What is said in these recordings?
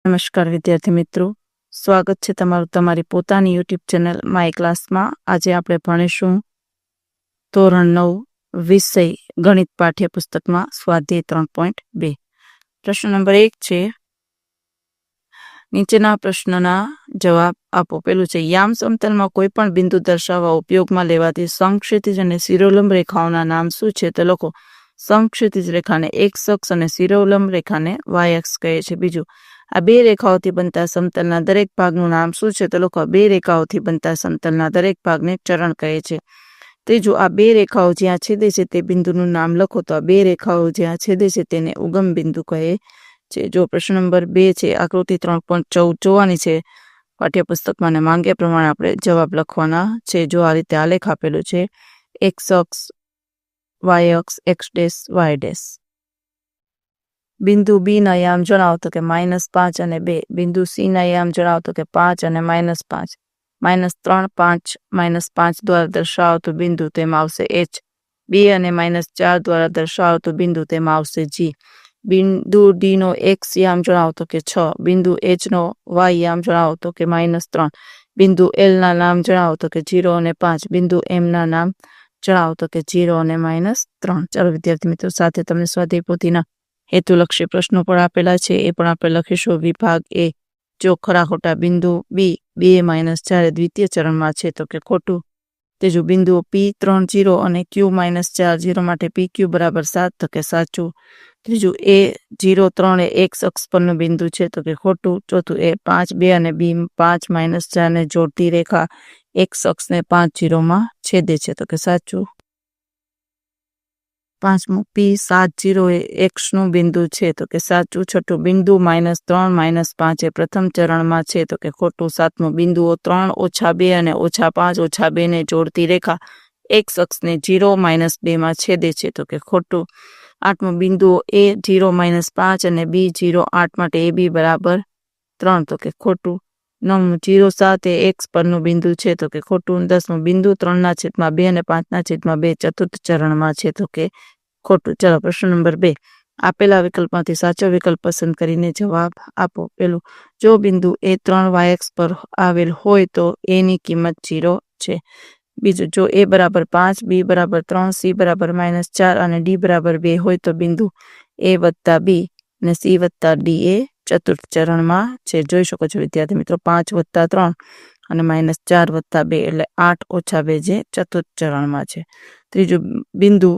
નમસ્કાર વિદ્યાર્થી મિત્રો, સ્વાગત છે તમારું તમારી પોતાની યુટ્યુબ ચેનલ માય ક્લાસમાં. આજે આપણે ભણીશું ધોરણ 9 વિષય ગણિત પાઠ્યપુસ્તકમાં સ્વાધ્યાય 3.2. પ્રશ્ન નંબર 1 છે, નીચેના પ્રશ્નના જવાબ આપો. પેલું છે, યામ સમતલમાં કોઈ પણ બિંદુ દર્શાવવા ઉપયોગમાં લેવાતી સમક્ષિતિજ અને શિરોલંબ રેખાઓના નામ શું છે? તો લખો. સમક્ષિતિજ રેખાને એક્સ અક્ષ અને શિરોલંબ રેખાને વાય અક્ષ કહે છે. બીજું, આ બે રેખાઓથી બનતા સમતલના દરેક ભાગનું નામ શું છે? તો લખો. બે રેખાઓથી બનતા સમતલના દરેક ભાગને ચરણ કહે છે. ત્રીજું, આ બે રેખાઓ જ્યાં છેદે છે તે બિંદુનું નામ લખો. તો આ બે રેખાઓ જ્યાં છેદે છે તેને ઉગમ બિંદુ કહે છે. જો પ્રશ્ન નંબર 2 છે, આકૃતિ 3.14 જોવાની છે પાઠ્યપુસ્તકમાં અને માંગ્યા પ્રમાણે આપણે જવાબ લખવાના છે. જો આ રીતે આલેખ આપેલું છે, એક્સ અક્ષ, વાય અક્ષ, એક્સ ડેશ, વાય ડેશ. બિંદુ બી ના યામ જણાવો તો કે -5 અને 2. બિંદુ સી ના યામ જણાવો તો કે 5 અને -5. -3, 5, -5 દ્વારા દર્શાવો તો બિંદુ, તેમાં આવશે એચ. 2 અને -4 દ્વારા દર્શાવો તો બિંદુ, તેમાં આવશે જી. બિંદુ ડી નો એક્સ યામ જણાવો તો કે 6. બિંદુ એચ નો વાય યામ જણાવો તો કે -3. બિંદુ એલ ના નામ જણાવો તો કે 0 અને 5. બિંદુ એમ ના નામ જણાવો તો કે 0 અને -3. ચાલો વિદ્યાર્થી મિત્રો, સાથે તમને સ્વાધ્યાય પોથીના હેતુલક્ષી પ્રશ્નો પણ આપેલા છે, એ પણ આપણે લખીશું. વિભાગ એ, જો ખરા ખોટા. બિંદુ બી 2 - 4 દ્વિતીય ચરણમાં છે તો કે ખોટું. ત્રીજું, બિંદુ પી 3 0 અને ક્યુ -4 0 માટે પી ક્યુ બરાબર 7 તો કે સાચું. ત્રીજું, એ 0 3 એ એક્સ અક્ષ પરનું બિંદુ છે તો કે ખોટું. ચોથું, એ 5 2 અને બી 5 -4 ને જોડતી રેખા એક્સ અક્ષને 5 0 માં છેદે છે તો કે સાચું. પાંચમું, પી 7 0 એ એક્સ નું બિંદુ છે તો કે સાચું. છઠ્ઠું, બિંદુ -3 -5 એ પ્રથમ ચરણમાં છે તો કે ખોટું. સાતમું, બિંદુઓ 3 -2 અને -5 -2 ને જોડતી રેખા એક્સ અક્ષને 0 -2 માં છેદે છે તો કે ખોટું. આઠમું, બિંદુઓ એ 0 -5 અને બી 0 8 માટે એ બી બરાબર 3 તો કે ખોટું. નવમું, 0 7 એ એક્સ પરનું બિંદુ છે તો કે ખોટું. 10મું, બિંદુ 3/2 અને 5/2 ચતુર્થ ચરણમાં છે તો કે ખોટું. ચાલો પ્રશ્ન નંબર 2, આપેલા વિકલ્પમાંથી સાચો વિકલ્પ પસંદ કરીને જવાબ આપો. પેલું, જો બિંદુ એ 3 વાયક્ષ પર આવેલ હોય તો એ ની કિંમત 0 છે. બીજું, જો એ બરાબર 5, બી બરાબર 3, સી બરાબર -4 અને ડી બરાબર 2 હોય તો બિંદુ એ વત્તા બી અને સી વત્તા ડી એ ચતુર્થ ચરણમાં છે. જોઈ શકો છો વિદ્યાર્થી મિત્રો, 5 + 3 અને -4 + 2 એટલે 8 - 2 જે ચતુર્થ ચરણમાં છે. ત્રીજું, બિંદુ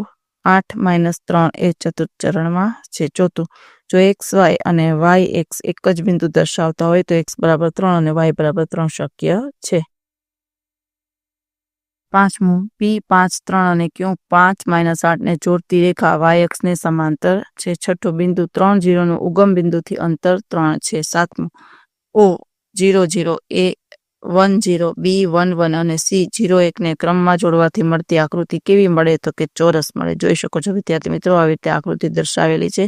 8 - 3 એ ચતુર્થ ચરણમાં છે. ચોથું, જો એક્સ વાય અને વાય એક્સ એક જ બિંદુ દર્શાવતા હોય તો એક્સ બરાબર 3 અને વાય બરાબર 3 શક્ય છે. પાંચમું, પી 5 3 અને ક્યુ 5 - 8 ને જોડતી રેખા વાય અક્ષને સમાંતર છે. છઠ્ઠું, બિંદુ 3 0 નું ઉગમ બિંદુથી અંતર 3 છે. સાતમું, ઓ 0 0 એ 1 0, બી 1 1 અને સી 0 1 ને ક્રમમાં જોડવાથી મળતી આકૃતિ કેવી મળે? તો કે ચોરસ મળે. જોઈ શકો છો વિદ્યાર્થી મિત્રો, આવી રીતે આકૃતિ દર્શાવેલી છે,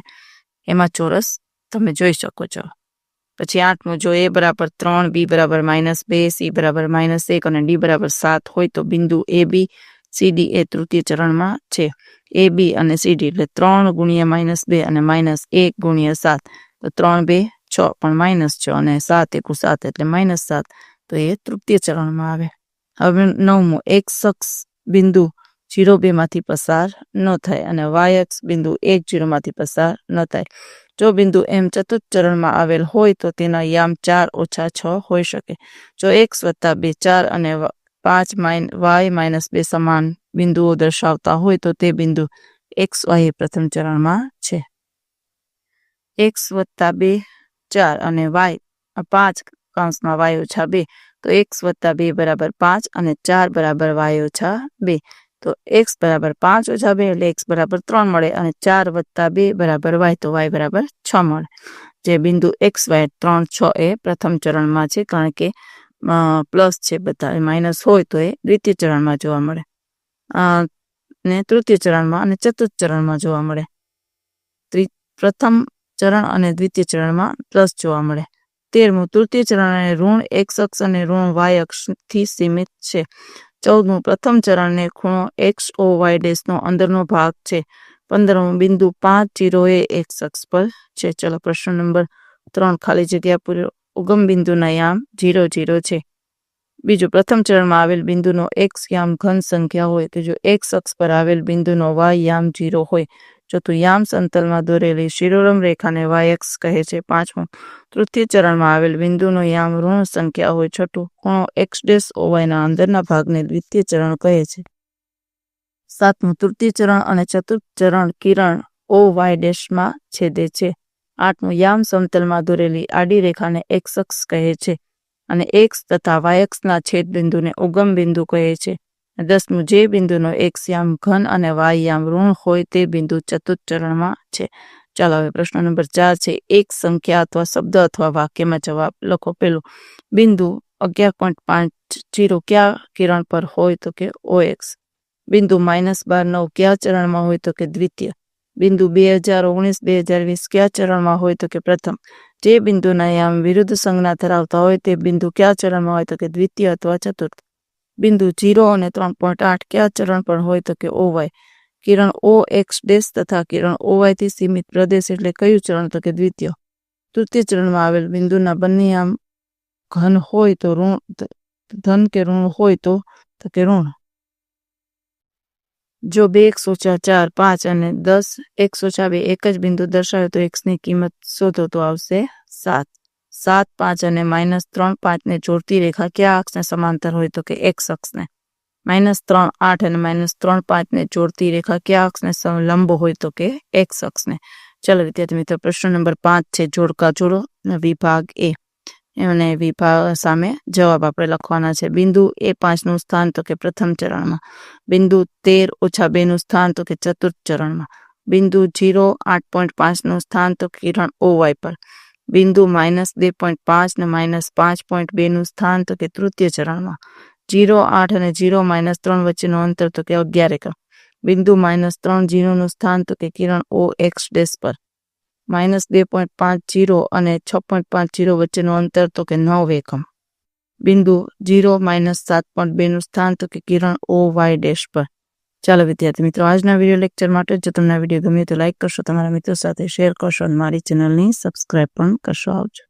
એમાં ચોરસ તમે જોઈ શકો છો. પછી આઠમું, જો એ બરાબર 3, બી બરાબર -2, સી બરાબર -1 અને ડી બરાબર 7 હોય તો બિંદુ એ બી સી ડી એ તૃતીય ચરણમાં છે. એ બી અને સી ડી એટલે 3 × -2 અને -1 × 7 તો 3 2 6 પણ -6 અને 7 × 7 એટલે -7 તો એ તૃતીય ચરણમાં આવે. હવે નવમું, એક્સ અક્ષ બિંદુ 0 2 માંથી પસાર ન થાય અને વાય અક્ષ બિંદુ 1 0 માંથી પસાર ન થાય. જો બિંદુ એમ ચતુર્થ ચરણમાં આવેલ હોય તો તેના યામ 4 - 6 હોઈ શકે. જો x + 2 4 અને 5 y - 2 સમાન બિંદુઓ દર્શાવતા હોય તો તે બિંદુ x y એ પ્રથમ ચરણમાં છે. x + 2 4 અને y 5 કૌંસમાં y - 2 તો x + 2 બરાબર 5 અને 4 બરાબર y - 2 તો x બરાબર 5 - 2 એટલે x બરાબર 3 મળે અને 4 + 2 બરાબર y તો y બરાબર 6 મળે. જે બિંદુ x y 3 6 એ પ્રથમ ચરણમાં છે, કારણ કે પ્લસ છે બધા, માઇનસ હોય તો એ દ્વિતીય ચરણમાં જોવા મળે ને તૃતીય ચરણમાં અને ચતુર્થ ચરણમાં જોવા મળે. પ્રથમ ચરણ અને દ્વિતીય ચરણમાં પ્લસ જોવા મળે. 13મું, તૃતીય ચરણ અને ઋણ x અક્ષ અને ઋણ y અક્ષથી સીમિત છે. 14મું, પ્રથમ ચરણને ખૂણો XOY' નો અંદરનો ભાગ છે. 15મું, બિંદુ 5 0 એ x અક્ષ પર છે. ચલો પ્રશ્ન નંબર 3 ખાલી જગ્યા પૂરો. ઉગમ બિંદુના યામ 0 0 છે. બીજું, પ્રથમ ચરણમાં આવેલ બિંદુનો x યામ ઘન સંખ્યા હોય. ત્રીજું, x અક્ષ પર આવેલ બિંદુનો y યામ 0 હોય. ચોથું, યામ સમતલમાં દોરેલી શિરોરમ રેખાને y અક્ષ કહે છે. પાંચમું, તૃતીય ચરણમાં આવેલ બિંદુનો યામ ઋણ સંખ્યા હોય. છઠ્ઠું, ખૂણો x' OYના અંદરના ભાગને દ્વિતીય ચરણ કહે છે. સાતમું, તૃતીય ચરણ અને ચતુર્થ ચરણ કિરણ OY' છેદે છે. આઠમું, યામ સમતલમાં દોરેલી આડી રેખાને x અક્ષ કહે છે અને x તથા y અક્ષના છેદ બિંદુને ઉગમ બિંદુ કહે છે. 10મું, જે બિંદુનો x યામ ઘન અને y યામ ઋણ હોય તે બિંદુ ચતુર્થ ચરણમાં છે. ચાલો હવે પ્રશ્ન નંબર 4 છે. એક સંખ્યા અથવા શબ્દ અથવા વાક્યમાં જવાબ લખો. પેલું, બિંદુ 11.50 કયા કિરણ પર હોય તો કે OX. બિંદુ -12 કયા ચરણમાં હોય તો કે દ્વિતીય. બિંદુ 2019-2020 કયા ચરણમાં હોય તો કે પ્રથમ. જે બિંદુના યામ વિરુદ્ધ સંજ્ઞા ધરાવતા હોય તે બિંદુ કયા ચરણમાં હોય તો કે દ્વિતીય અથવા ચતુર્થ. બિંદુ 0 અને 3.8 કયા ચરણ પર હોય તો કે OY. કિરણ OX' તથા કિરણ OY થી સીમિત પ્રદેશ એટલે કયું ચરણ તો કે દ્વિતીય. તૃતીય ચરણમાં આવેલ બિંદુના બંને યામ ઘન હોય તો ધન કે ઋણ હોય તો કે ઋણ. જો 2 x - 4 5 અને 10 x - 2 એક જ બિંદુ દર્શાવે તો x ની કિંમત શોધો તો આવશે 7. 7 5 અને -3 5 ને જોડતી રેખા કયા અક્ષને સમાંતર હોય તો કે x અક્ષને. -3 8 અને -3 5 ને જોડતી રેખા કયા અક્ષને લંબ હોય તો કે x અક્ષને. ચાલો વિદ્યાર્થી મિત્રો, પ્રશ્ન નંબર 5 છે. જોડકા જોડો વિભાગ A. અને વિભાગ સામે જવાબ આપણે લખવાના છે. બિંદુ A5 નું સ્થાન તો કે પ્રથમ ચરણમાં. બિંદુ 13 - 2 નું સ્થાન તો કે ચતુર્થ ચરણમાં. બિંદુ 0 8.5 નું સ્થાન તો કિરણ OY પર. બિંદુ -2.5 ને -5.2 નું સ્થાન તો કે તૃતીય ચરણમાં. 0 8 અને 0 -3 વચ્ચેનું અંતર તો કે 11 એકમ. બિંદુ -3 0 નું સ્થાન તો કે કિરણ OX' પર. -2.50 અને 6.50 વચ્ચેનું અંતર તો કે 9 એકમ. બિંદુ 0 -7.2 નું સ્થાન તો કે કિરણ OY' પર. ચાલો વિદ્યાર્થી મિત્રો, આજના વિડીયો લેક્ચર માટે જો તમને વિડીયો ગમ્યો તો લાઈક કરશો, તમારા મિત્રો સાથે શેર કરશો અને મારી ચેનલની સબસ્ક્રાઈબ પણ કરશો. આવજો.